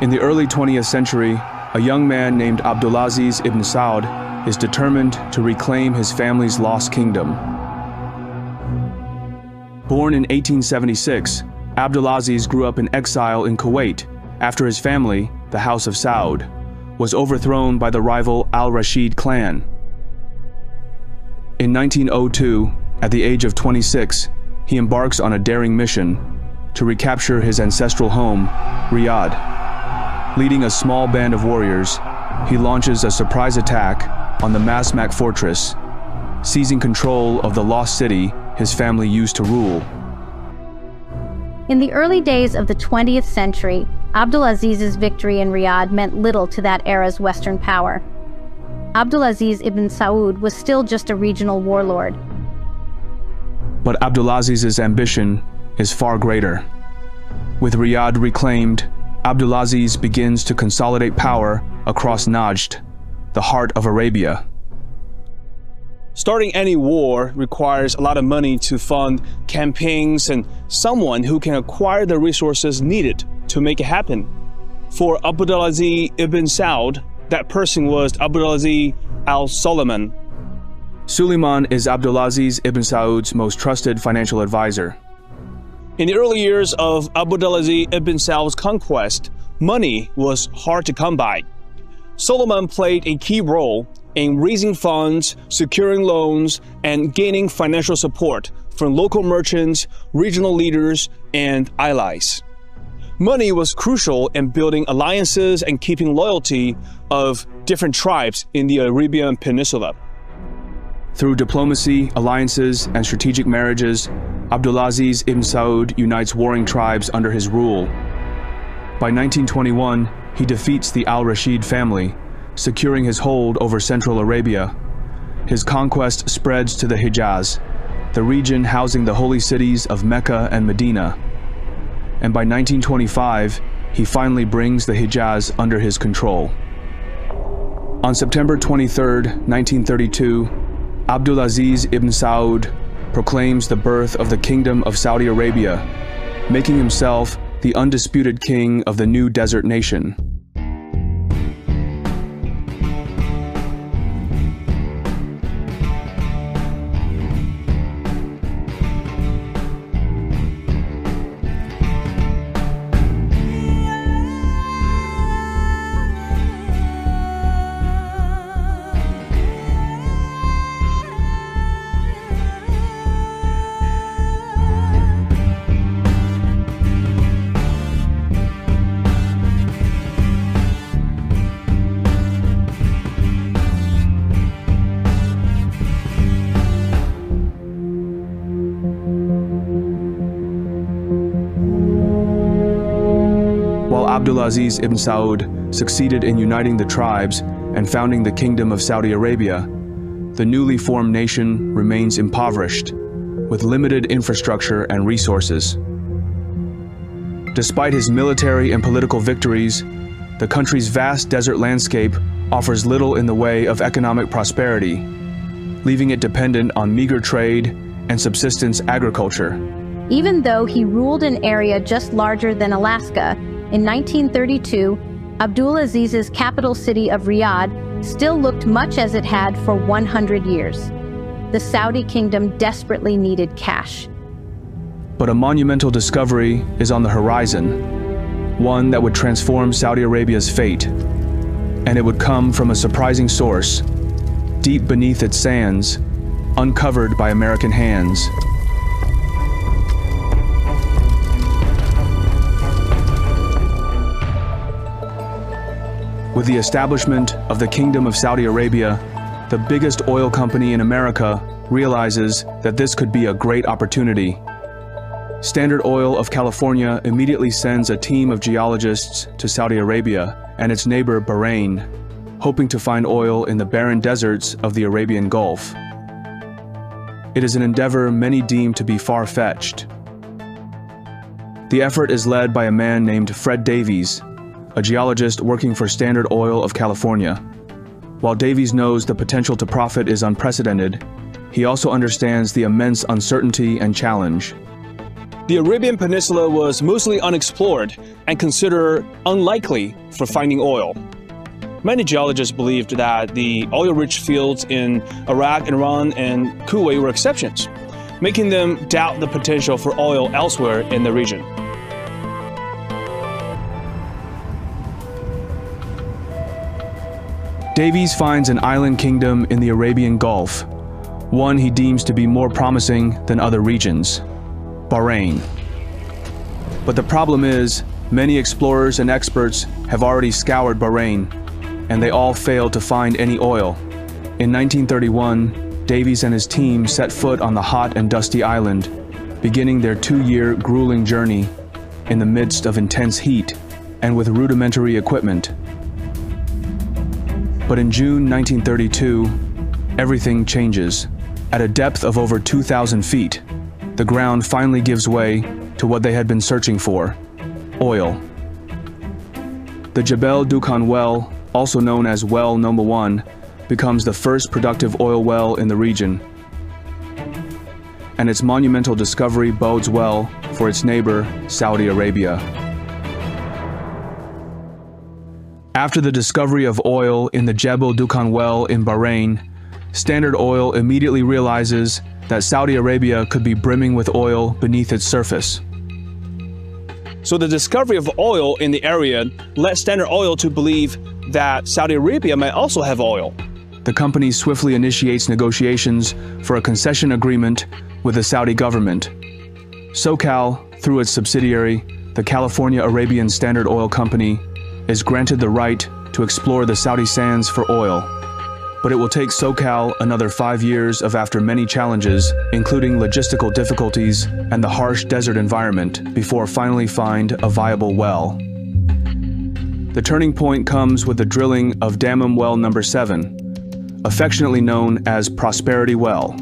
In the early 20th century, a young man named Abdulaziz ibn Saud is determined to reclaim his family's lost kingdom. Born in 1876, Abdulaziz grew up in exile in Kuwait after his family, the House of Saud, was overthrown by the rival Al-Rashid clan. In 1902, at the age of 26, he embarks on a daring mission to recapture his ancestral home, Riyadh. Leading a small band of warriors, he launches a surprise attack on the Masmak fortress, seizing control of the lost city his family used to rule. In the early days of the 20th century, Abdulaziz's victory in Riyadh meant little to that era's Western power. Abdulaziz ibn Saud was still just a regional warlord. But Abdulaziz's ambition is far greater. With Riyadh reclaimed, Abdulaziz begins to consolidate power across Najd, the heart of Arabia. Starting any war requires a lot of money to fund campaigns and someone who can acquire the resources needed to make it happen. For Abdulaziz ibn Saud, that person was Abdulaziz al-Sulayman. Suleiman is Abdulaziz ibn Saud's most trusted financial advisor. In the early years of Abdulaziz ibn Saud's conquest, money was hard to come by. Suleiman played a key role in raising funds, securing loans, and gaining financial support from local merchants, regional leaders, and allies. Money was crucial in building alliances and keeping loyalty of different tribes in the Arabian Peninsula. Through diplomacy, alliances, and strategic marriages, Abdulaziz ibn Saud unites warring tribes under his rule. By 1921, he defeats the Al-Rashid family, securing his hold over Central Arabia. His conquest spreads to the Hijaz, the region housing the holy cities of Mecca and Medina. And by 1925, he finally brings the Hijaz under his control. On September 23, 1932, Abdulaziz ibn Saud proclaims the birth of the Kingdom of Saudi Arabia, making himself the undisputed king of the new desert nation. Abdulaziz ibn Saud succeeded in uniting the tribes and founding the Kingdom of Saudi Arabia, the newly formed nation remains impoverished, with limited infrastructure and resources. Despite his military and political victories, the country's vast desert landscape offers little in the way of economic prosperity, leaving it dependent on meager trade and subsistence agriculture. Even though he ruled an area just larger than Alaska, in 1932, Abdulaziz's capital city of Riyadh still looked much as it had for 100 years. The Saudi kingdom desperately needed cash. But a monumental discovery is on the horizon, one that would transform Saudi Arabia's fate. And it would come from a surprising source, deep beneath its sands, uncovered by American hands. With the establishment of the Kingdom of Saudi Arabia, the biggest oil company in America realizes that this could be a great opportunity. Standard Oil of California immediately sends a team of geologists to Saudi Arabia and its neighbor Bahrain, hoping to find oil in the barren deserts of the Arabian Gulf. It is an endeavor many deem to be far-fetched. The effort is led by a man named Fred Davies, a geologist working for Standard Oil of California. While Davies knows the potential to profit is unprecedented, he also understands the immense uncertainty and challenge. The Arabian Peninsula was mostly unexplored and considered unlikely for finding oil. Many geologists believed that the oil-rich fields in Iraq, Iran, and Kuwait were exceptions, making them doubt the potential for oil elsewhere in the region. Davies finds an island kingdom in the Arabian Gulf, one he deems to be more promising than other regions: Bahrain. But the problem is, many explorers and experts have already scoured Bahrain, and they all failed to find any oil. In 1931, Davies and his team set foot on the hot and dusty island, beginning their 2-year grueling journey in the midst of intense heat and with rudimentary equipment. But in June 1932, everything changes. At a depth of over 2,000 feet, the ground finally gives way to what they had been searching for: oil. The Jebel Dukhan well, also known as Well Number 1, becomes the first productive oil well in the region. And its monumental discovery bodes well for its neighbor, Saudi Arabia. After the discovery of oil in the Jebel Dukhan well in Bahrain, Standard Oil immediately realizes that Saudi Arabia could be brimming with oil beneath its surface. So the discovery of oil in the area led Standard Oil to believe that Saudi Arabia might also have oil. The company swiftly initiates negotiations for a concession agreement with the Saudi government. SoCal, through its subsidiary, the California Arabian Standard Oil Company, is granted the right to explore the Saudi sands for oil. But it will take SoCal another 5 years of, after many challenges, including logistical difficulties and the harsh desert environment, before finally find a viable well. The turning point comes with the drilling of Dammam Well Number 7, affectionately known as Prosperity Well.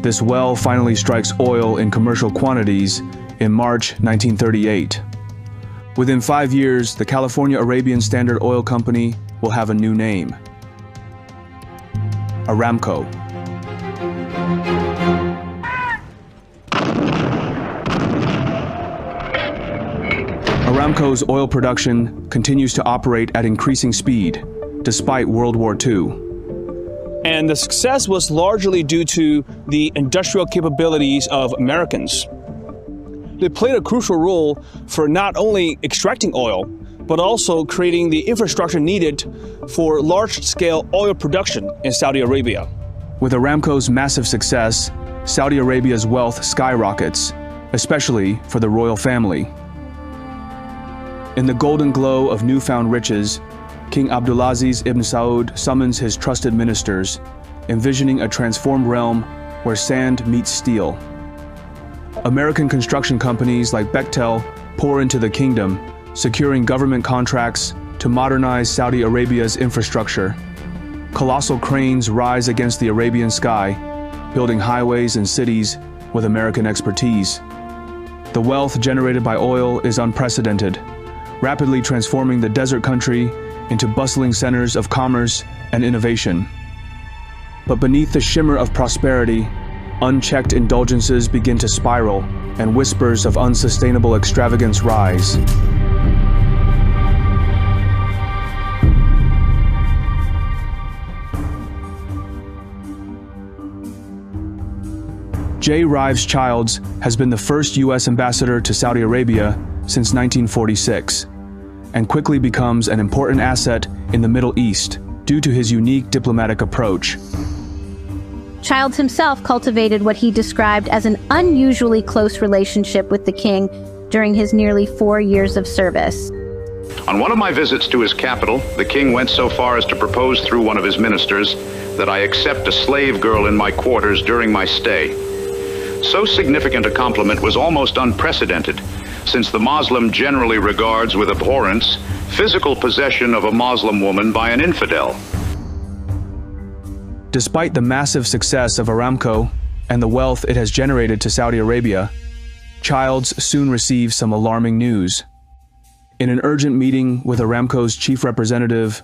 This well finally strikes oil in commercial quantities in March 1938. Within 5 years, the California Arabian Standard Oil Company will have a new name: Aramco. Aramco's oil production continues to operate at increasing speed, despite World War II. And the success was largely due to the industrial capabilities of Americans. They played a crucial role for not only extracting oil, but also creating the infrastructure needed for large-scale oil production in Saudi Arabia. With Aramco's massive success, Saudi Arabia's wealth skyrockets, especially for the royal family. In the golden glow of newfound riches, King Abdulaziz ibn Saud summons his trusted ministers, envisioning a transformed realm where sand meets steel. American construction companies like Bechtel pour into the kingdom, securing government contracts to modernize Saudi Arabia's infrastructure. Colossal cranes rise against the Arabian sky, building highways and cities with American expertise. The wealth generated by oil is unprecedented, rapidly transforming the desert country into bustling centers of commerce and innovation. But beneath the shimmer of prosperity, unchecked indulgences begin to spiral, and whispers of unsustainable extravagance rise. J. Rives Childs has been the first U.S. ambassador to Saudi Arabia since 1946, and quickly becomes an important asset in the Middle East due to his unique diplomatic approach. Childs himself cultivated what he described as an unusually close relationship with the king during his nearly 4 years of service. On one of my visits to his capital, the king went so far as to propose through one of his ministers that I accept a slave girl in my quarters during my stay. So significant a compliment was almost unprecedented, since the Muslim generally regards with abhorrence physical possession of a Muslim woman by an infidel. Despite the massive success of Aramco and the wealth it has generated to Saudi Arabia, Childs soon receives some alarming news. In an urgent meeting with Aramco's chief representative,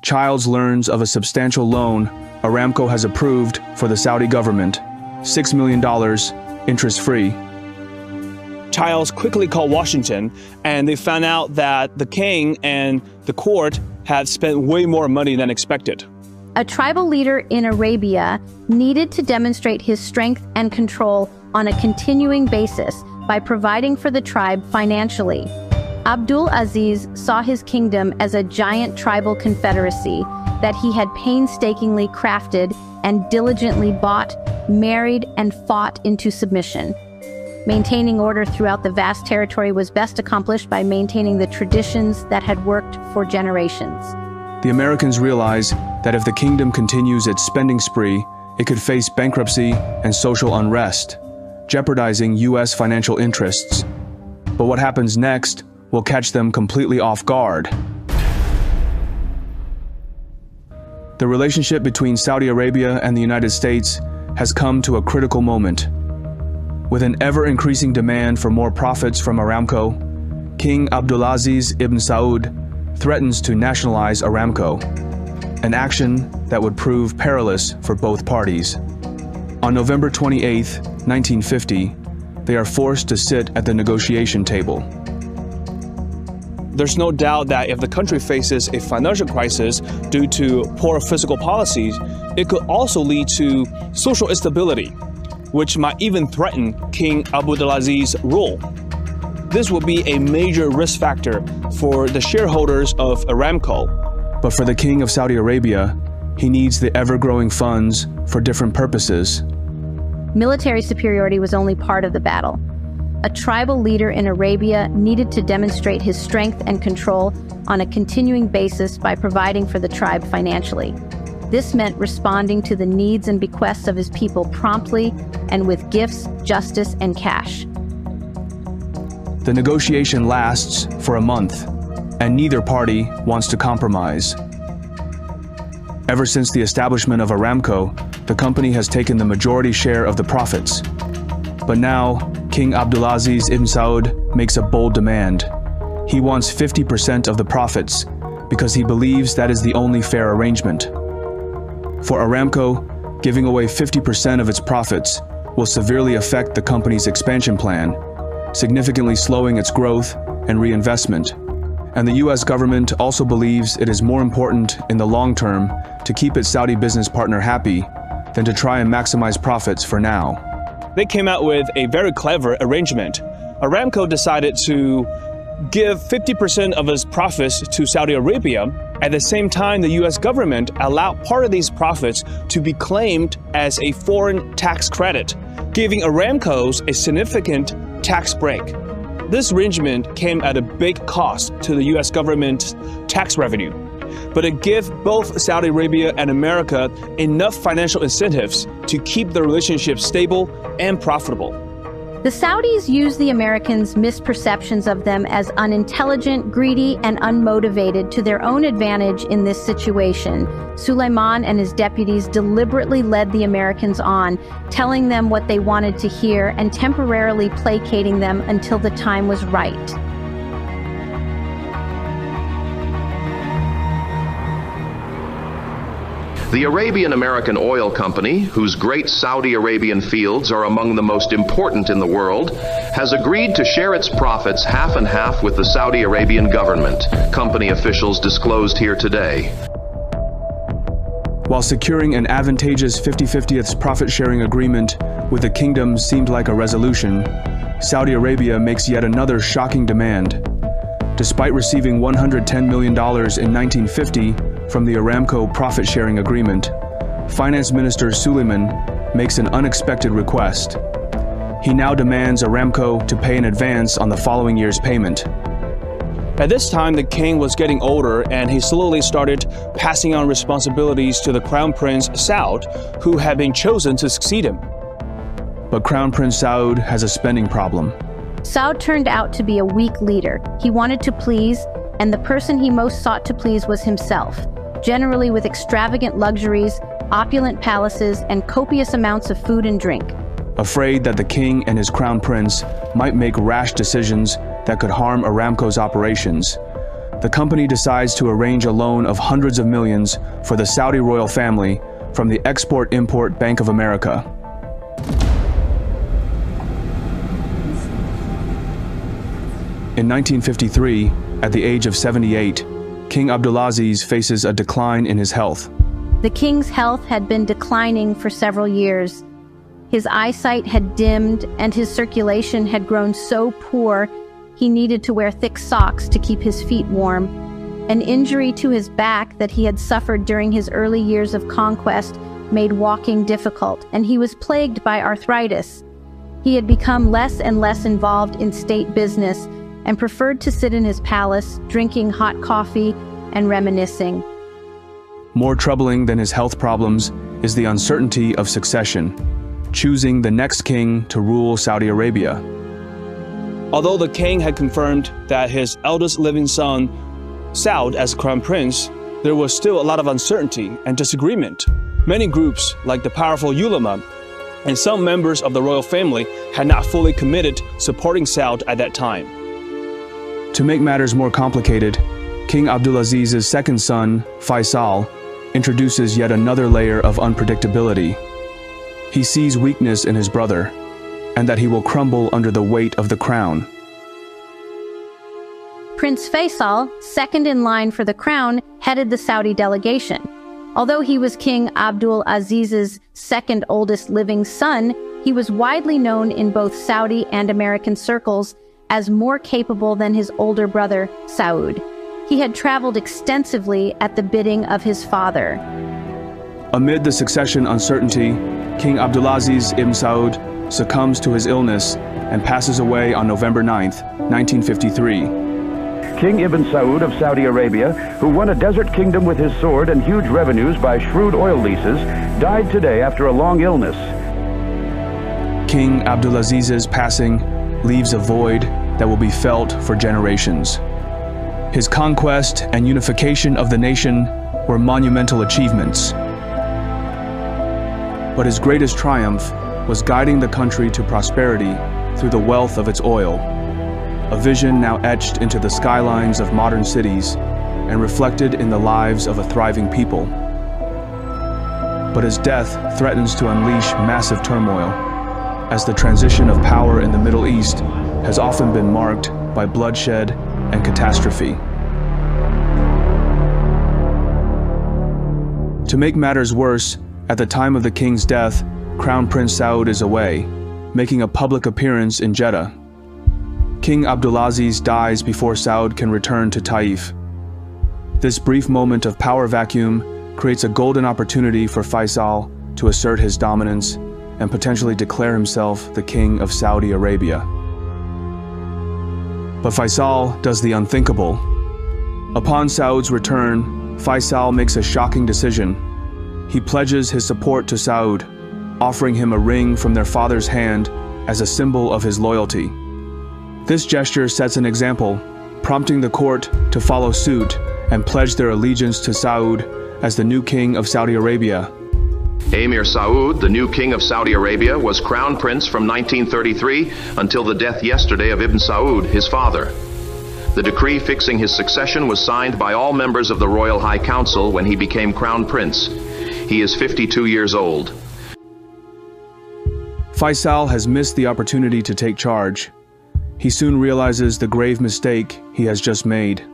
Childs learns of a substantial loan Aramco has approved for the Saudi government, $6 million, interest-free. Childs quickly called Washington, and they found out that the king and the court had spent way more money than expected. A tribal leader in Arabia needed to demonstrate his strength and control on a continuing basis by providing for the tribe financially. Abdul Aziz saw his kingdom as a giant tribal confederacy that he had painstakingly crafted and diligently bought, married, and fought into submission. Maintaining order throughout the vast territory was best accomplished by maintaining the traditions that had worked for generations. The Americans realized that if the kingdom continues its spending spree, it could face bankruptcy and social unrest, jeopardizing U.S. financial interests. But what happens next will catch them completely off guard. The relationship between Saudi Arabia and the United States has come to a critical moment. With an ever-increasing demand for more profits from Aramco, King Abdulaziz ibn Saud threatens to nationalize Aramco, an action that would prove perilous for both parties. On November 28, 1950, they are forced to sit at the negotiation table. There's no doubt that if the country faces a financial crisis due to poor fiscal policies, it could also lead to social instability, which might even threaten King Abdulaziz's rule. This would be a major risk factor for the shareholders of Aramco. But for the King of Saudi Arabia, he needs the ever-growing funds for different purposes. Military superiority was only part of the battle. A tribal leader in Arabia needed to demonstrate his strength and control on a continuing basis by providing for the tribe financially. This meant responding to the needs and bequests of his people promptly and with gifts, justice, and cash. The negotiation lasts for a month, and neither party wants to compromise. Ever since the establishment of Aramco, the company has taken the majority share of the profits. But now, King Abdulaziz ibn Saud makes a bold demand. He wants 50% of the profits because he believes that is the only fair arrangement. For Aramco, giving away 50% of its profits will severely affect the company's expansion plan, significantly slowing its growth and reinvestment. And the US government also believes it is more important in the long term to keep its Saudi business partner happy than to try and maximize profits for now. They came out with a very clever arrangement. Aramco decided to give 50% of its profits to Saudi Arabia. At the same time, the US government allowed part of these profits to be claimed as a foreign tax credit, giving Aramco's a significant tax break. This arrangement came at a big cost to the US government's tax revenue, but it gave both Saudi Arabia and America enough financial incentives to keep the relationship stable and profitable. The Saudis used the Americans' misperceptions of them as unintelligent, greedy, and unmotivated to their own advantage in this situation. Suleiman and his deputies deliberately led the Americans on, telling them what they wanted to hear and temporarily placating them until the time was right. The Arabian American Oil Company, whose great Saudi Arabian fields are among the most important in the world, has agreed to share its profits half and half with the Saudi Arabian government, company officials disclosed here today. While securing an advantageous 50/50 profit-sharing agreement with the kingdom seemed like a resolution, Saudi Arabia makes yet another shocking demand. Despite receiving $110 million in 1950 from the Aramco profit-sharing agreement, Finance Minister Suleiman makes an unexpected request. He now demands Aramco to pay in advance on the following year's payment. At this time, the king was getting older, and he slowly started passing on responsibilities to the Crown Prince Saud, who had been chosen to succeed him. But Crown Prince Saud has a spending problem. Saud turned out to be a weak leader. He wanted to please, and the person he most sought to please was himself, generally with extravagant luxuries, opulent palaces, and copious amounts of food and drink. Afraid that the king and his crown prince might make rash decisions that could harm Aramco's operations, the company decides to arrange a loan of hundreds of millions for the Saudi royal family from the Export-Import Bank of America. In 1953, at the age of 78, King Abdulaziz faces a decline in his health. The king's health had been declining for several years. His eyesight had dimmed and his circulation had grown so poor he needed to wear thick socks to keep his feet warm. An injury to his back that he had suffered during his early years of conquest made walking difficult, and he was plagued by arthritis. He had become less and less involved in state business and preferred to sit in his palace, drinking hot coffee and reminiscing. More troubling than his health problems is the uncertainty of succession, choosing the next king to rule Saudi Arabia. Although the king had confirmed that his eldest living son, Saud, as crown prince, there was still a lot of uncertainty and disagreement. Many groups, like the powerful ulama and some members of the royal family, had not fully committed supporting Saud at that time. To make matters more complicated, King Abdulaziz's second son, Faisal, introduces yet another layer of unpredictability. He sees weakness in his brother, and that he will crumble under the weight of the crown. Prince Faisal, second in line for the crown, headed the Saudi delegation. Although he was King Abdul Aziz's second oldest living son, he was widely known in both Saudi and American circles as more capable than his older brother, Saud. He had traveled extensively at the bidding of his father. Amid the succession uncertainty, King Abdulaziz ibn Saud succumbs to his illness and passes away on November 9th, 1953. King Ibn Saud of Saudi Arabia, who won a desert kingdom with his sword and huge revenues by shrewd oil leases, died today after a long illness. King Abdulaziz's passing leaves a void that will be felt for generations. His conquest and unification of the nation were monumental achievements. But his greatest triumph was guiding the country to prosperity through the wealth of its oil, a vision now etched into the skylines of modern cities and reflected in the lives of a thriving people. But his death threatens to unleash massive turmoil, as the transition of power in the Middle East has often been marked by bloodshed and catastrophe. To make matters worse, at the time of the king's death, Crown Prince Saud is away, making a public appearance in Jeddah. King Abdulaziz dies before Saud can return to Taif. This brief moment of power vacuum creates a golden opportunity for Faisal to assert his dominance and potentially declare himself the king of Saudi Arabia. But Faisal does the unthinkable. Upon Saud's return, Faisal makes a shocking decision. He pledges his support to Saud, offering him a ring from their father's hand as a symbol of his loyalty. This gesture sets an example, prompting the court to follow suit and pledge their allegiance to Saud as the new king of Saudi Arabia. Emir Saud, the new king of Saudi Arabia, was crown prince from 1933 until the death yesterday of Ibn Saud, his father. The decree fixing his succession was signed by all members of the Royal High Council when he became crown prince. He is 52 years old. Faisal has missed the opportunity to take charge. He soon realizes the grave mistake he has just made.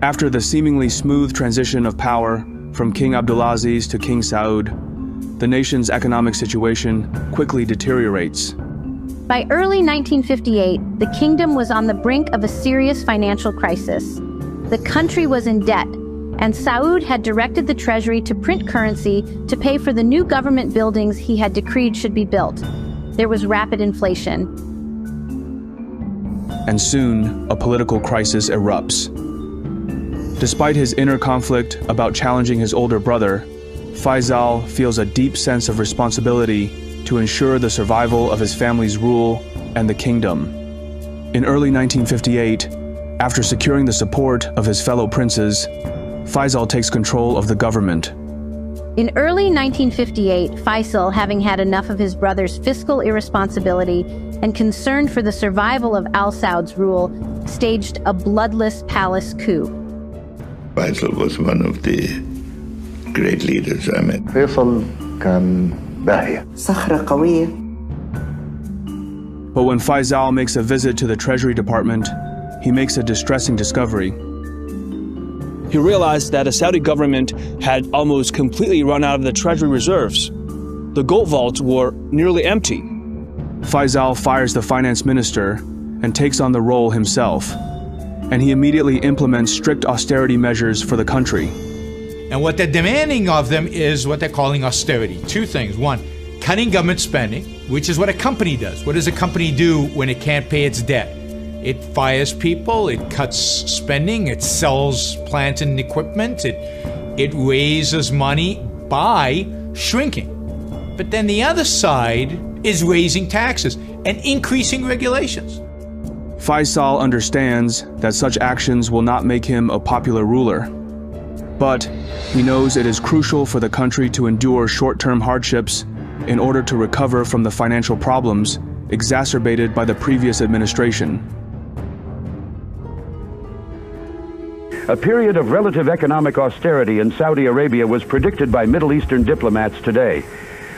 After the seemingly smooth transition of power from King Abdulaziz to King Saud, the nation's economic situation quickly deteriorates. By early 1958, the kingdom was on the brink of a serious financial crisis. The country was in debt, and Saud had directed the treasury to print currency to pay for the new government buildings he had decreed should be built. There was rapid inflation. And soon, a political crisis erupts. Despite his inner conflict about challenging his older brother, Faisal feels a deep sense of responsibility to ensure the survival of his family's rule and the kingdom. In early 1958, after securing the support of his fellow princes, Faisal takes control of the government. In early 1958, Faisal, having had enough of his brother's fiscal irresponsibility and concerned for the survival of Al Saud's rule, staged a bloodless palace coup. Faisal was one of the great leaders I met. Faisal كان باهية. صخرة قوية. But when Faisal makes a visit to the Treasury Department, he makes a distressing discovery. He realized that the Saudi government had almost completely run out of the treasury reserves. The gold vaults were nearly empty. Faisal fires the finance minister and takes on the role himself, and he immediately implements strict austerity measures for the country. And what they're demanding of them is what they're calling austerity. Two things. One, cutting government spending, which is what a company does. What does a company do when it can't pay its debt? It fires people, it cuts spending, it sells plant and equipment, it raises money by shrinking. But then the other side is raising taxes and increasing regulations. Faisal understands that such actions will not make him a popular ruler. But he knows it is crucial for the country to endure short-term hardships in order to recover from the financial problems exacerbated by the previous administration. A period of relative economic austerity in Saudi Arabia was predicted by Middle Eastern diplomats today.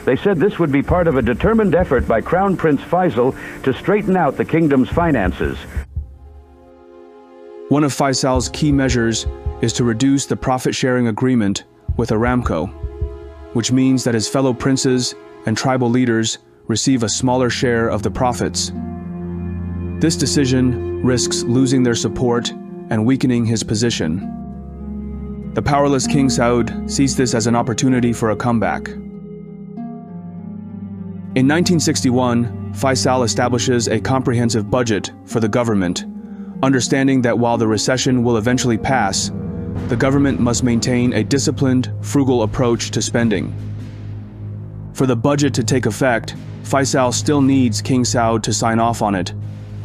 They said this would be part of a determined effort by Crown Prince Faisal to straighten out the kingdom's finances. One of Faisal's key measures is to reduce the profit-sharing agreement with Aramco, which means that his fellow princes and tribal leaders receive a smaller share of the profits. This decision risks losing their support and weakening his position. The powerless King Saud sees this as an opportunity for a comeback. In 1961, Faisal establishes a comprehensive budget for the government, understanding that while the recession will eventually pass, the government must maintain a disciplined, frugal approach to spending. For the budget to take effect, Faisal still needs King Saud to sign off on it,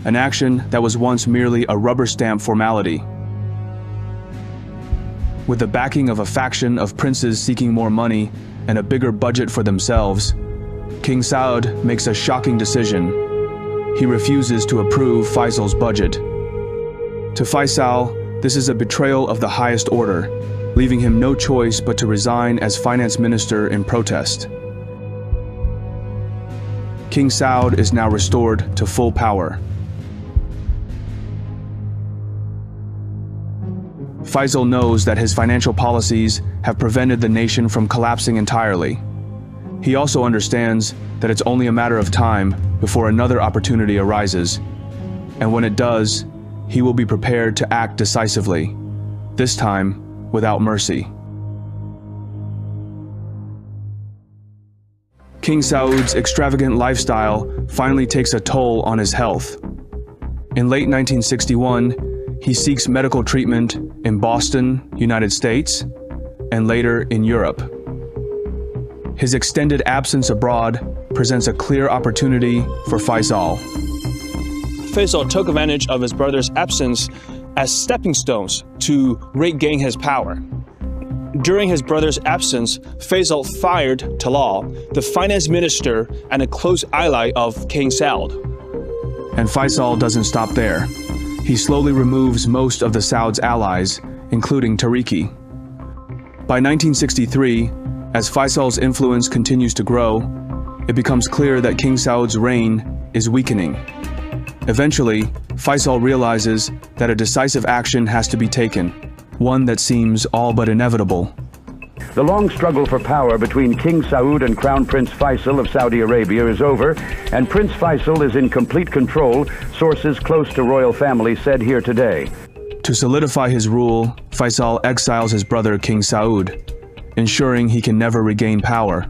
an action that was once merely a rubber stamp formality. With the backing of a faction of princes seeking more money and a bigger budget for themselves, King Saud makes a shocking decision. He refuses to approve Faisal's budget. To Faisal, this is a betrayal of the highest order, leaving him no choice but to resign as finance minister in protest. King Saud is now restored to full power. Faisal knows that his financial policies have prevented the nation from collapsing entirely. He also understands that it's only a matter of time before another opportunity arises, and when it does, he will be prepared to act decisively, this time without mercy. King Saud's extravagant lifestyle finally takes a toll on his health. In late 1961, he seeks medical treatment in Boston, United States, and later in Europe. His extended absence abroad presents a clear opportunity for Faisal. Faisal took advantage of his brother's absence as stepping stones to regain his power. During his brother's absence, Faisal fired Talal, the finance minister and a close ally of King Saud. And Faisal doesn't stop there. He slowly removes most of the Saud's allies, including Tariqi. By 1963, as Faisal's influence continues to grow, it becomes clear that King Saud's reign is weakening. Eventually, Faisal realizes that a decisive action has to be taken, one that seems all but inevitable. The long struggle for power between King Saud and Crown Prince Faisal of Saudi Arabia is over, and Prince Faisal is in complete control, sources close to royal family said here today. To solidify his rule, Faisal exiles his brother King Saud, ensuring he can never regain power.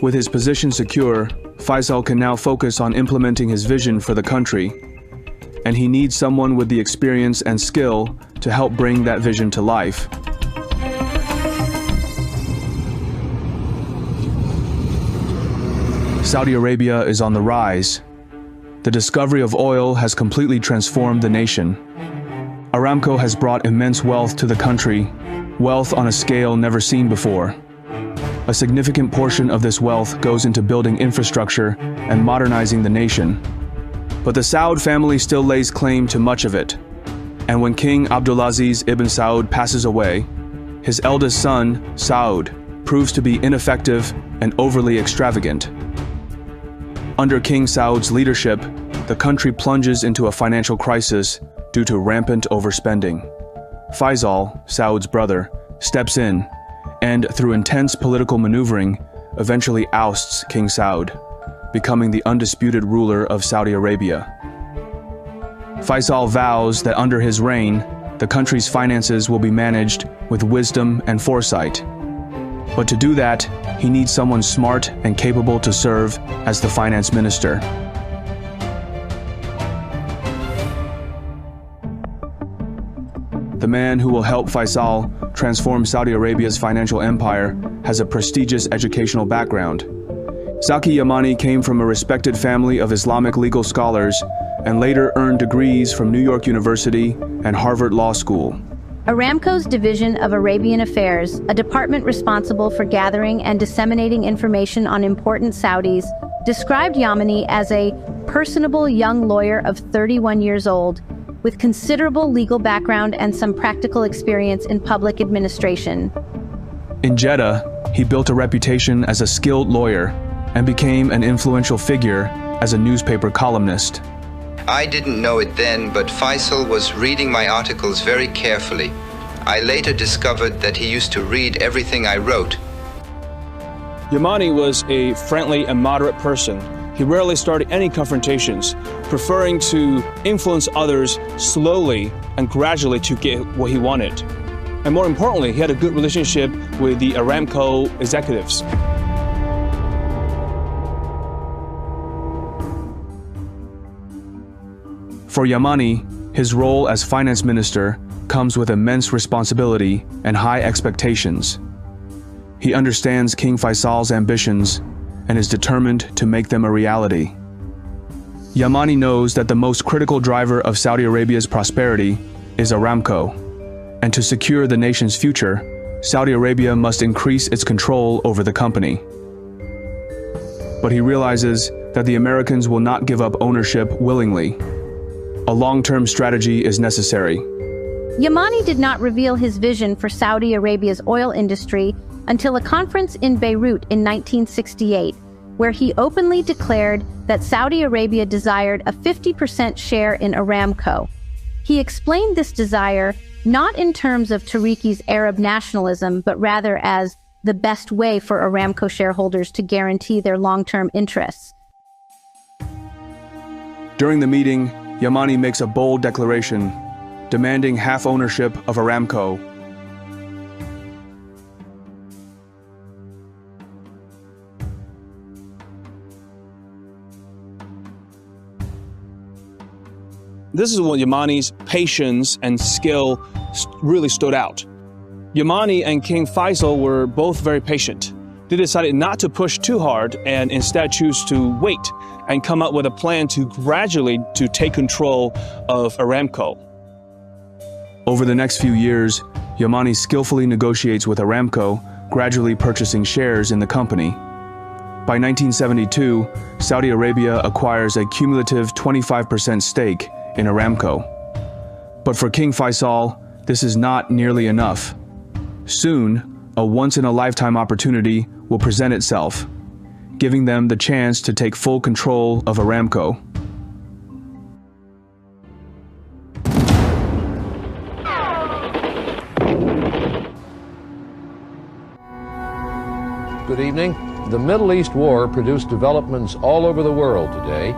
With his position secure, Faisal can now focus on implementing his vision for the country, and he needs someone with the experience and skill to help bring that vision to life. Saudi Arabia is on the rise. The discovery of oil has completely transformed the nation. Aramco has brought immense wealth to the country, wealth on a scale never seen before. A significant portion of this wealth goes into building infrastructure and modernizing the nation. But the Saud family still lays claim to much of it. And when King Abdulaziz ibn Saud passes away, his eldest son, Saud, proves to be ineffective and overly extravagant. Under King Saud's leadership, the country plunges into a financial crisis due to rampant overspending. Faisal, Saud's brother, steps in and, through intense political maneuvering, eventually ousts King Saud, becoming the undisputed ruler of Saudi Arabia. Faisal vows that under his reign, the country's finances will be managed with wisdom and foresight. But to do that, he needs someone smart and capable to serve as the finance minister. The man who will help Faisal transform Saudi Arabia's financial empire has a prestigious educational background. Zaki Yamani came from a respected family of Islamic legal scholars and later earned degrees from New York University and Harvard Law School. Aramco's Division of Arabian Affairs, a department responsible for gathering and disseminating information on important Saudis, described Yamani as a personable young lawyer of 31 years old, with considerable legal background and some practical experience in public administration. In Jeddah, he built a reputation as a skilled lawyer and became an influential figure as a newspaper columnist. I didn't know it then, but Faisal was reading my articles very carefully. I later discovered that he used to read everything I wrote. Yamani was a friendly and moderate person. He rarely started any confrontations, preferring to influence others slowly and gradually to get what he wanted. And more importantly, he had a good relationship with the Aramco executives. For Yamani, his role as finance minister comes with immense responsibility and high expectations. He understands King Faisal's ambitions and is determined to make them a reality. Yamani knows that the most critical driver of Saudi Arabia's prosperity is Aramco, and to secure the nation's future, Saudi Arabia must increase its control over the company. But he realizes that the Americans will not give up ownership willingly. A long-term strategy is necessary. Yamani did not reveal his vision for Saudi Arabia's oil industry until a conference in Beirut in 1968, where he openly declared that Saudi Arabia desired a 50% share in Aramco. He explained this desire not in terms of Tariqi's Arab nationalism, but rather as the best way for Aramco shareholders to guarantee their long-term interests. During the meeting, Yamani makes a bold declaration, demanding half ownership of Aramco. This is when Yamani's patience and skill really stood out. Yamani and King Faisal were both very patient. They decided not to push too hard and instead choose to wait and come up with a plan to gradually take control of Aramco. Over the next few years, Yamani skillfully negotiates with Aramco, gradually purchasing shares in the company. By 1972, Saudi Arabia acquires a cumulative 25% stake in Aramco. But for King Faisal, this is not nearly enough. Soon, a once-in-a-lifetime opportunity will present itself, giving them the chance to take full control of Aramco. Good evening. The Middle East War produced developments all over the world today.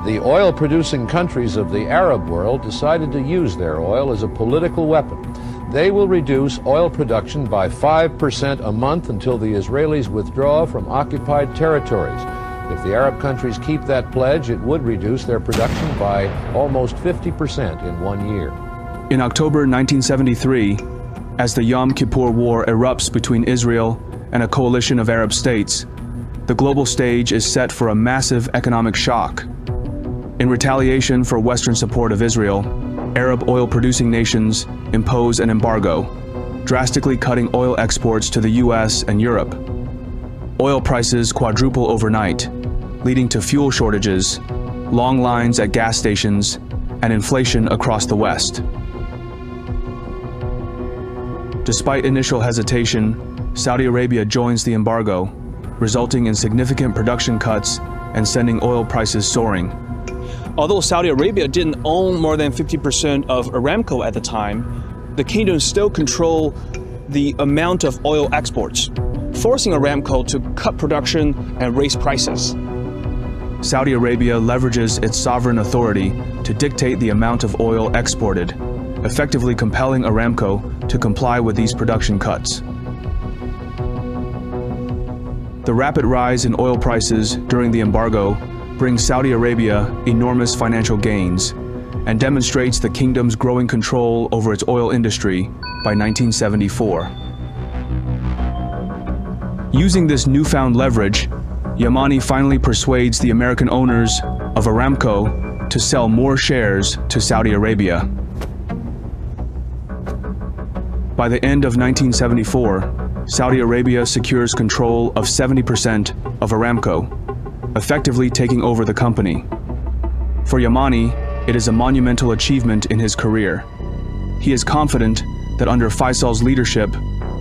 The oil-producing countries of the Arab world decided to use their oil as a political weapon. They will reduce oil production by 5% a month until the Israelis withdraw from occupied territories. If the Arab countries keep that pledge, it would reduce their production by almost 50% in 1 year. In October 1973, as the Yom Kippur War erupts between Israel and a coalition of Arab states, the global stage is set for a massive economic shock. In retaliation for Western support of Israel, Arab oil-producing nations impose an embargo, drastically cutting oil exports to the US and Europe. Oil prices quadruple overnight, leading to fuel shortages, long lines at gas stations, and inflation across the West. Despite initial hesitation, Saudi Arabia joins the embargo, resulting in significant production cuts and sending oil prices soaring. Although Saudi Arabia didn't own more than 50% of Aramco at the time, the kingdom still controlled the amount of oil exports, forcing Aramco to cut production and raise prices. Saudi Arabia leverages its sovereign authority to dictate the amount of oil exported, effectively compelling Aramco to comply with these production cuts. The rapid rise in oil prices during the embargo brings Saudi Arabia enormous financial gains and demonstrates the kingdom's growing control over its oil industry by 1974. Using this newfound leverage, Yamani finally persuades the American owners of Aramco to sell more shares to Saudi Arabia. By the end of 1974, Saudi Arabia secures control of 70% of Aramco, effectively taking over the company. For Yamani, it is a monumental achievement in his career. He is confident that under Faisal's leadership,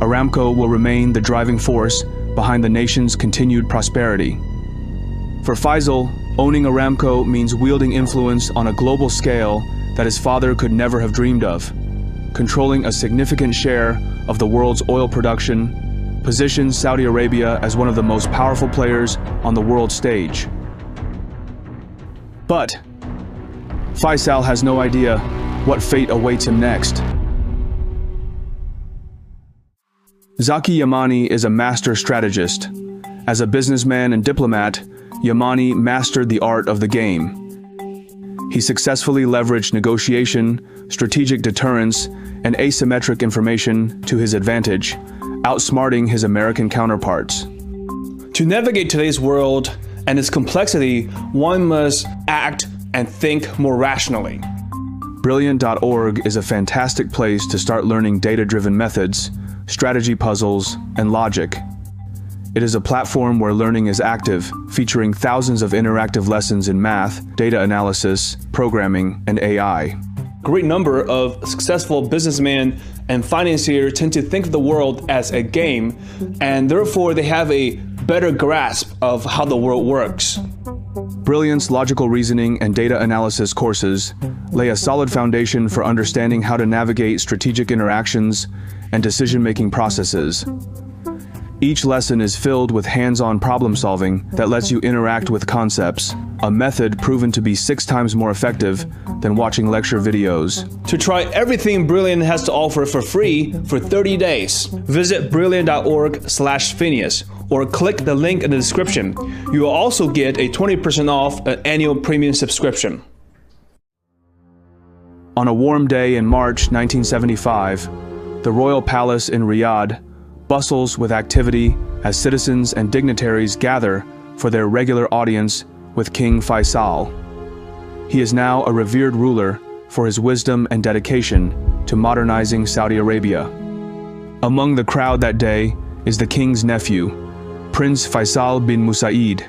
Aramco will remain the driving force behind the nation's continued prosperity. For Faisal, owning Aramco means wielding influence on a global scale that his father could never have dreamed of. Controlling a significant share of the world's oil production positions Saudi Arabia as one of the most powerful players on the world stage. But Faisal has no idea what fate awaits him next. Zaki Yamani is a master strategist. As a businessman and diplomat, Yamani mastered the art of the game. He successfully leveraged negotiation, strategic deterrence, and asymmetric information to his advantage, outsmarting his American counterparts. To navigate today's world and its complexity, one must act and think more rationally. Brilliant.org is a fantastic place to start learning data-driven methods, strategy puzzles, and logic. It is a platform where learning is active, featuring thousands of interactive lessons in math, data analysis, programming, and AI. Great number of successful businessmen and financiers tend to think of the world as a game, and therefore they have a better grasp of how the world works. Brilliant's logical reasoning and data analysis courses lay a solid foundation for understanding how to navigate strategic interactions and decision-making processes. Each lesson is filled with hands-on problem-solving that lets you interact with concepts, a method proven to be 6 times more effective than watching lecture videos. To try everything Brilliant has to offer for free for 30 days, visit brilliant.org/Phineas or click the link in the description. You will also get a 20% off an annual premium subscription. On a warm day in March 1975, the Royal Palace in Riyadh bustles with activity as citizens and dignitaries gather for their regular audience with King Faisal. He is now a revered ruler for his wisdom and dedication to modernizing Saudi Arabia. Among the crowd that day is the king's nephew, Prince Faisal bin Musaid,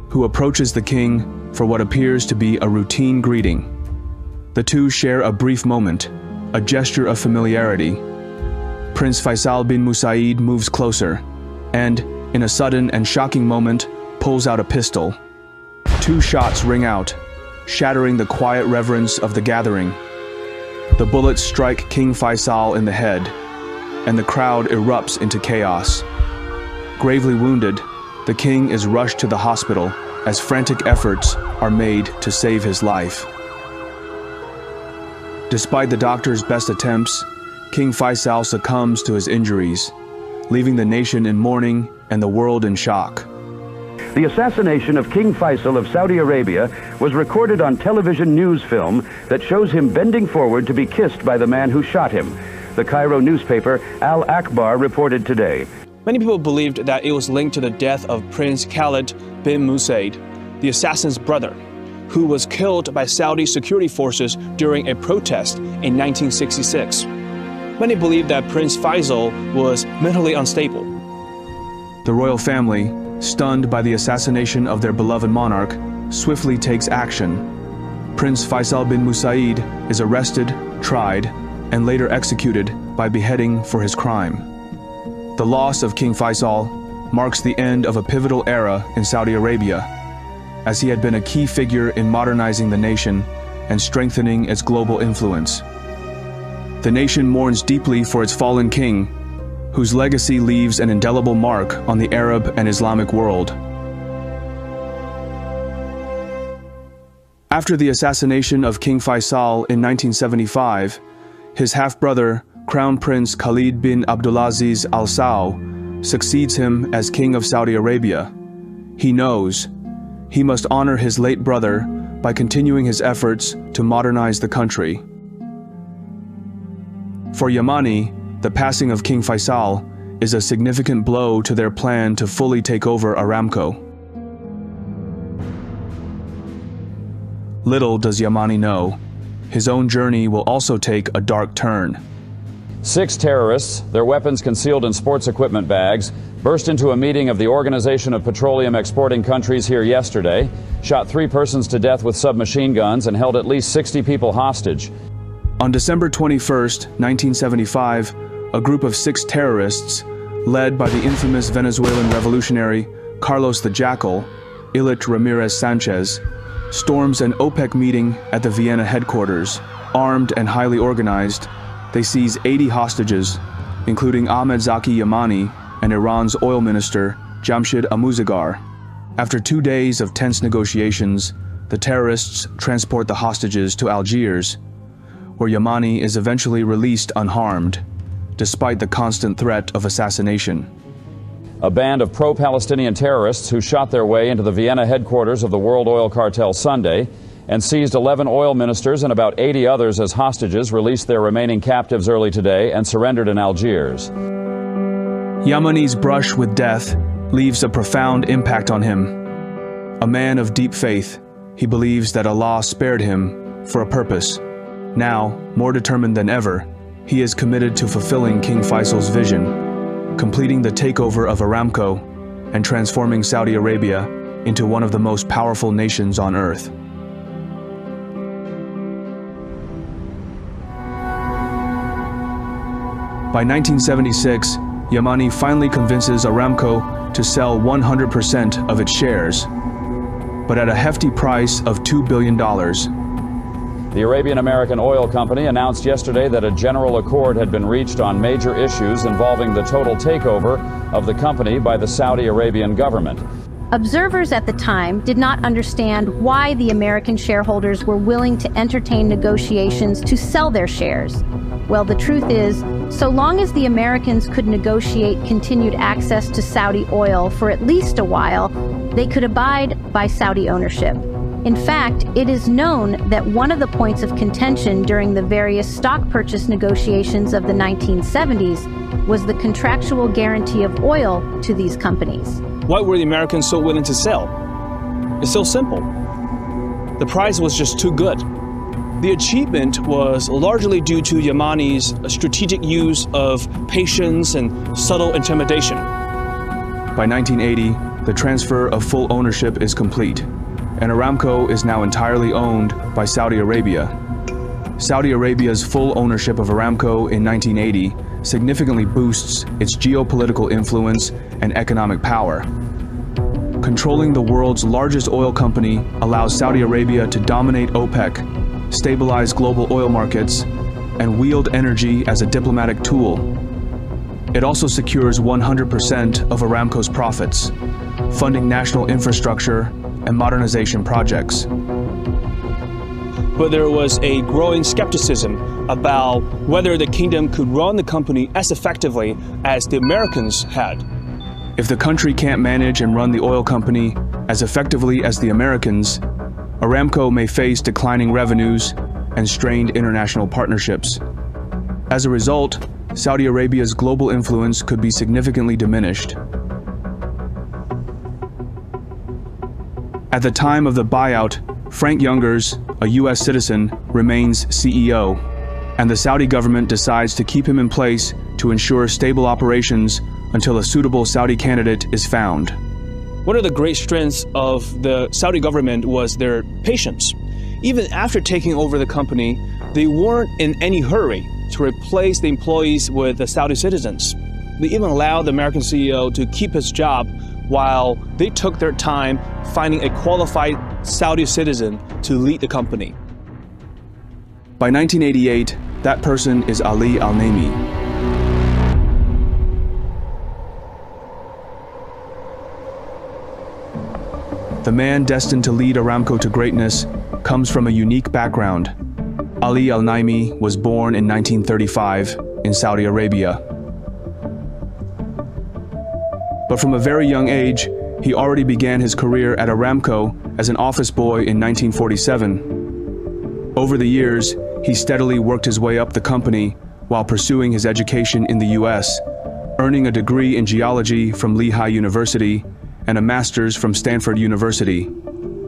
who approaches the king for what appears to be a routine greeting. The two share a brief moment, a gesture of familiarity. Prince Faisal bin Musaid moves closer and, in a sudden and shocking moment, pulls out a pistol. 2 shots ring out, shattering the quiet reverence of the gathering. The bullets strike King Faisal in the head, and the crowd erupts into chaos. Gravely wounded, the king is rushed to the hospital as frantic efforts are made to save his life. Despite the doctor's best attempts, King Faisal succumbs to his injuries, leaving the nation in mourning and the world in shock. The assassination of King Faisal of Saudi Arabia was recorded on television news film that shows him bending forward to be kissed by the man who shot him. The Cairo newspaper Al Akbar reported today. Many people believed that it was linked to the death of Prince Khalid bin Musaid, the assassin's brother, who was killed by Saudi security forces during a protest in 1966. Many believe that Prince Faisal was mentally unstable. The royal family, stunned by the assassination of their beloved monarch, swiftly takes action. Prince Faisal bin Musaid is arrested, tried, and later executed by beheading for his crime. The loss of King Faisal marks the end of a pivotal era in Saudi Arabia, as he had been a key figure in modernizing the nation and strengthening its global influence. The nation mourns deeply for its fallen king, whose legacy leaves an indelible mark on the Arab and Islamic world. After the assassination of King Faisal in 1975, his half-brother, Crown Prince Khalid bin Abdulaziz Al Saud, succeeds him as King of Saudi Arabia. He knows he must honor his late brother by continuing his efforts to modernize the country. For Yamani, the passing of King Faisal is a significant blow to their plan to fully take over Aramco. Little does Yamani know, his own journey will also take a dark turn. 6 terrorists, their weapons concealed in sports equipment bags, burst into a meeting of the Organization of Petroleum Exporting Countries here yesterday, shot 3 persons to death with submachine guns, and held at least 60 people hostage. On December 21st, 1975, a group of 6 terrorists, led by the infamous Venezuelan revolutionary Carlos the Jackal, Ilit Ramirez Sanchez, storms an OPEC meeting at the Vienna headquarters. Armed and highly organized, they seize 80 hostages, including Ahmed Zaki Yamani and Iran's oil minister, Jamshid Amuzagar. After 2 days of tense negotiations, the terrorists transport the hostages to Algiers, where Yamani is eventually released unharmed, despite the constant threat of assassination. A band of pro-Palestinian terrorists who shot their way into the Vienna headquarters of the World Oil Cartel Sunday and seized 11 oil ministers and about 80 others as hostages released their remaining captives early today and surrendered in Algiers. Yamani's brush with death leaves a profound impact on him. A man of deep faith, he believes that Allah spared him for a purpose. Now, more determined than ever, he is committed to fulfilling King Faisal's vision, completing the takeover of Aramco and transforming Saudi Arabia into one of the most powerful nations on earth. By 1976, Yamani finally convinces Aramco to sell 100% of its shares, but at a hefty price of $2 billion. The Arabian American Oil Company announced yesterday that a general accord had been reached on major issues involving the total takeover of the company by the Saudi Arabian government. Observers at the time did not understand why the American shareholders were willing to entertain negotiations to sell their shares. Well, the truth is, so long as the Americans could negotiate continued access to Saudi oil for at least a while, they could abide by Saudi ownership. In fact, it is known that one of the points of contention during the various stock purchase negotiations of the 1970s was the contractual guarantee of oil to these companies. Why were the Americans so willing to sell? It's so simple. The price was just too good. The achievement was largely due to Yamani's strategic use of patience and subtle intimidation. By 1980, the transfer of full ownership is complete, and Aramco is now entirely owned by Saudi Arabia. Saudi Arabia's full ownership of Aramco in 1980 significantly boosts its geopolitical influence and economic power. Controlling the world's largest oil company allows Saudi Arabia to dominate OPEC, stabilize global oil markets, and wield energy as a diplomatic tool. It also secures 100% of Aramco's profits, funding national infrastructure and modernization projects. But there was a growing skepticism about whether the kingdom could run the company as effectively as the Americans had. If the country can't manage and run the oil company as effectively as the Americans, Aramco may face declining revenues and strained international partnerships. As a result, Saudi Arabia's global influence could be significantly diminished. At the time of the buyout, Frank Youngers, a U.S. citizen, remains CEO, and the Saudi government decides to keep him in place to ensure stable operations until a suitable Saudi candidate is found. One of the great strengths of the Saudi government was their patience. Even after taking over the company, they weren't in any hurry to replace the employees with the Saudi citizens. They even allowed the American CEO to keep his job while they took their time finding a qualified Saudi citizen to lead the company. By 1988, that person is Ali Al-Naimi. The man destined to lead Aramco to greatness comes from a unique background. Ali Al-Naimi was born in 1935 in Saudi Arabia. But from a very young age, he already began his career at Aramco as an office boy in 1947. Over the years, he steadily worked his way up the company while pursuing his education in the US, earning a degree in geology from Lehigh University and a master's from Stanford University.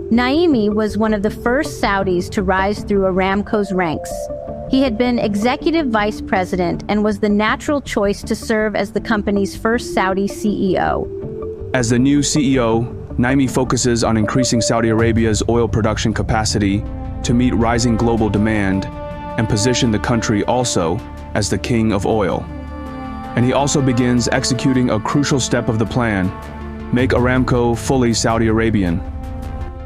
Naimi was one of the first Saudis to rise through Aramco's ranks. He had been executive vice president and was the natural choice to serve as the company's first Saudi CEO. As the new CEO, Naimi focuses on increasing Saudi Arabia's oil production capacity to meet rising global demand and position the country also as the king of oil. And he also begins executing a crucial step of the plan: make Aramco fully Saudi Arabian.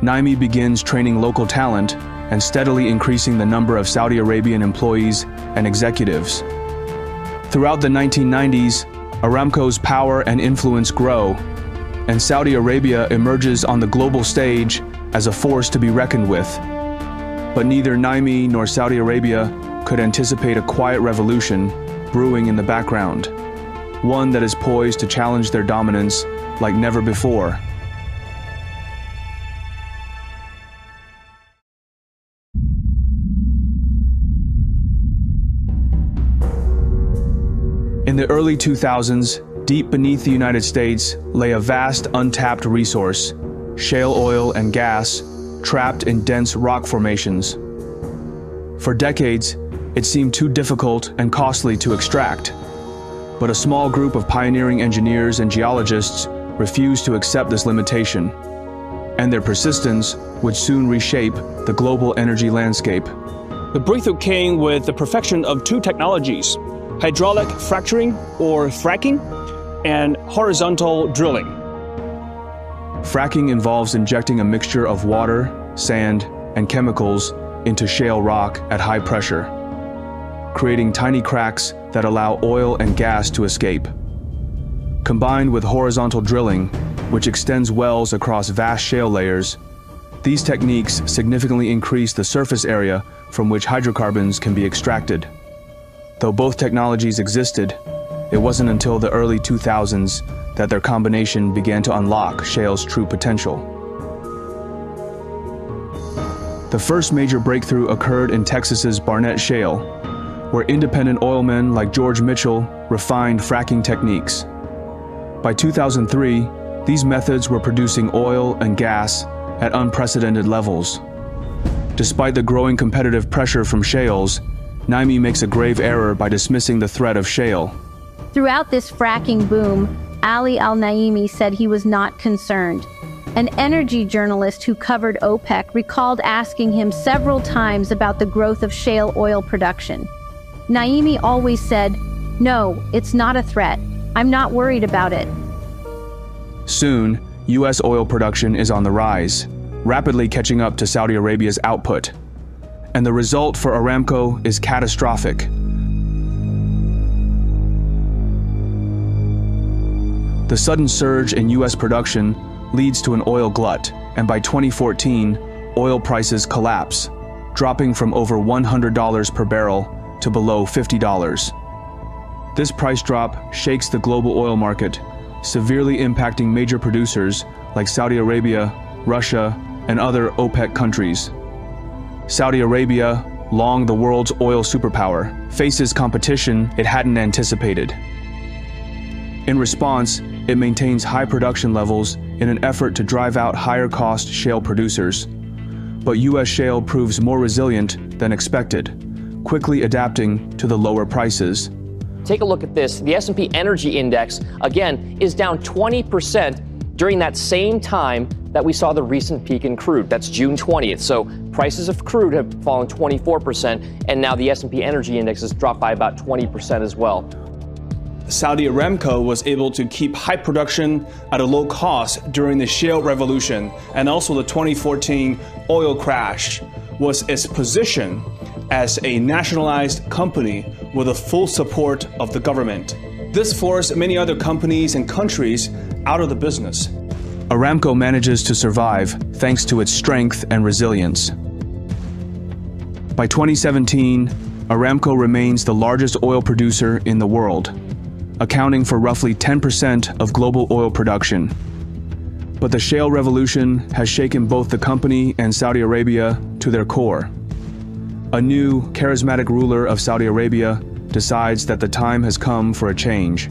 Naimi begins training local talent and steadily increasing the number of Saudi Arabian employees and executives. Throughout the 1990s, Aramco's power and influence grow, and Saudi Arabia emerges on the global stage as a force to be reckoned with. But neither Naimi nor Saudi Arabia could anticipate a quiet revolution brewing in the background, one that is poised to challenge their dominance like never before. In the early 2000s, deep beneath the United States lay a vast untapped resource, shale oil and gas, trapped in dense rock formations. For decades, it seemed too difficult and costly to extract, but a small group of pioneering engineers and geologists refused to accept this limitation, and their persistence would soon reshape the global energy landscape. The breakthrough came with the perfection of two technologies: hydraulic fracturing, or fracking, and horizontal drilling. Fracking involves injecting a mixture of water, sand, and chemicals into shale rock at high pressure, creating tiny cracks that allow oil and gas to escape. Combined with horizontal drilling, which extends wells across vast shale layers, these techniques significantly increase the surface area from which hydrocarbons can be extracted. Though both technologies existed, it wasn't until the early 2000s that their combination began to unlock shale's true potential. The first major breakthrough occurred in Texas's Barnett Shale, where independent oilmen like George Mitchell refined fracking techniques. By 2003, these methods were producing oil and gas at unprecedented levels. Despite the growing competitive pressure from shales, Naimi makes a grave error by dismissing the threat of shale. Throughout this fracking boom, Ali Al-Naimi said he was not concerned. An energy journalist who covered OPEC recalled asking him several times about the growth of shale oil production. Naimi always said, "No, it's not a threat. I'm not worried about it." Soon, U.S. oil production is on the rise, rapidly catching up to Saudi Arabia's output. And the result for Aramco is catastrophic. The sudden surge in U.S. production leads to an oil glut, and by 2014, oil prices collapse, dropping from over $100 per barrel to below $50. This price drop shakes the global oil market, severely impacting major producers like Saudi Arabia, Russia, and other OPEC countries. Saudi Arabia, long the world's oil superpower, faces competition it hadn't anticipated. In response, it maintains high production levels in an effort to drive out higher-cost shale producers. But U.S. shale proves more resilient than expected, quickly adapting to the lower prices. Take a look at this. The S&P Energy Index, again, is down 20% during that same time that we saw the recent peak in crude. That's June 20th. So prices of crude have fallen 24%, and now the S&P Energy Index has dropped by about 20% as well. Saudi Aramco was able to keep high production at a low cost during the shale revolution and also the 2014 oil crash was its position as a nationalized company with the full support of the government. This forced many other companies and countries out of the business. Aramco manages to survive thanks to its strength and resilience. By 2017, Aramco remains the largest oil producer in the world, accounting for roughly 10% of global oil production. But the shale revolution has shaken both the company and Saudi Arabia to their core. A new, charismatic ruler of Saudi Arabia decides that the time has come for a change.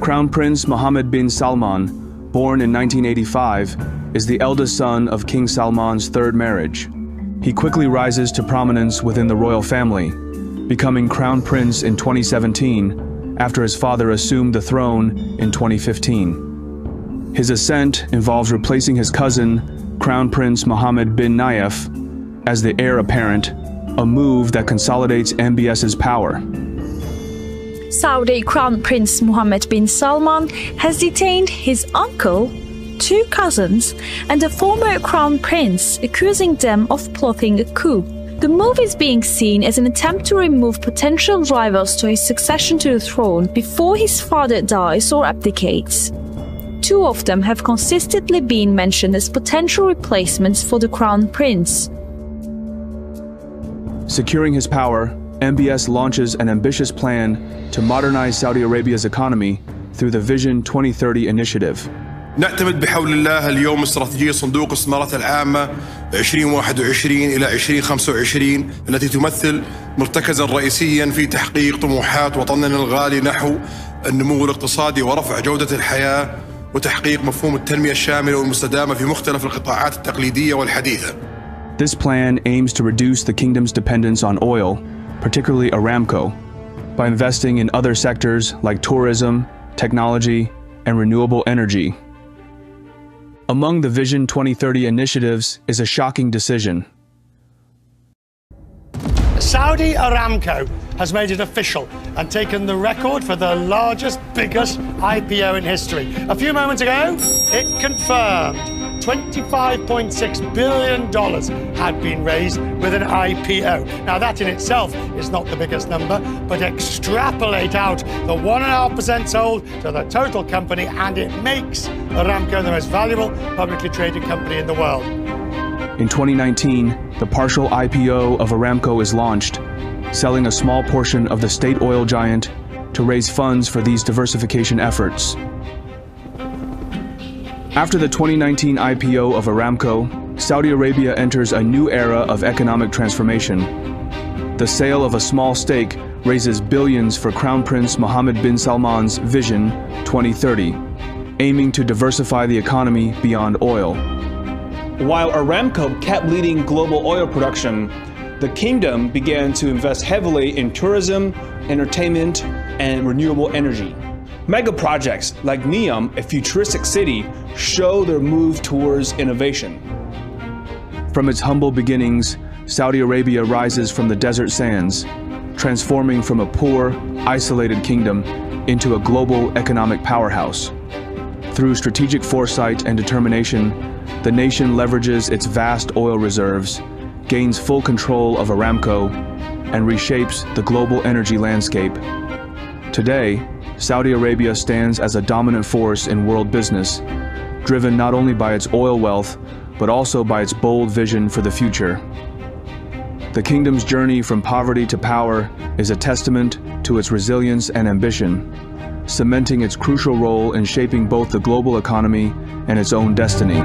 Crown Prince Mohammed bin Salman, born in 1985, is the eldest son of King Salman's third marriage. He quickly rises to prominence within the royal family, becoming Crown Prince in 2017 after his father assumed the throne in 2015. His ascent involves replacing his cousin, Crown Prince Mohammed bin Nayef, as the heir apparent, a move that consolidates MBS's power. Saudi Crown Prince Mohammed bin Salman has detained his uncle, two cousins, and a former crown prince, accusing them of plotting a coup. The move is being seen as an attempt to remove potential rivals to his succession to the throne before his father dies or abdicates. Two of them have consistently been mentioned as potential replacements for the crown prince. Securing his power, MBS launches an ambitious plan to modernize Saudi Arabia's economy through the Vision 2030 initiative. نعتمد بحول الله اليوم استراتيجية صندوق الاستثمارات العامة 2021 إلى 2025 التي تمثل مرتكزا رئيسيا في تحقيق طموحات وطننا الغالي نحو النمو الاقتصادي ورفع جودة الحياة وتحقيق مفهوم التنمية الشاملة والمستدامة في مختلف القطاعات التقليدية والحديثة. This plan aims to reduce the kingdom's dependence on oil, particularly Aramco, by investing in other sectors like tourism, technology, and renewable energy. Among the Vision 2030 initiatives is a shocking decision. Saudi Aramco has made it official and taken the record for the largest, biggest IPO in history. A few moments ago, it confirmed $25.6 billion had been raised with an IPO. Now, that in itself is not the biggest number, but extrapolate out the 1.5% sold to the total company, and it makes Aramco the most valuable publicly traded company in the world. In 2019, the partial IPO of Aramco is launched, selling a small portion of the state oil giant to raise funds for these diversification efforts. After the 2019 IPO of Aramco, Saudi Arabia enters a new era of economic transformation. The sale of a small stake raises billions for Crown Prince Mohammed bin Salman's Vision 2030, aiming to diversify the economy beyond oil. While Aramco kept leading global oil production, the kingdom began to invest heavily in tourism, entertainment, and renewable energy. Mega projects like Neom, a futuristic city, show their move towards innovation. From its humble beginnings, Saudi Arabia rises from the desert sands, transforming from a poor, isolated kingdom into a global economic powerhouse. Through strategic foresight and determination, the nation leverages its vast oil reserves, gains full control of Aramco, and reshapes the global energy landscape. Today, Saudi Arabia stands as a dominant force in world business, driven not only by its oil wealth, but also by its bold vision for the future. The kingdom's journey from poverty to power is a testament to its resilience and ambition, cementing its crucial role in shaping both the global economy and its own destiny.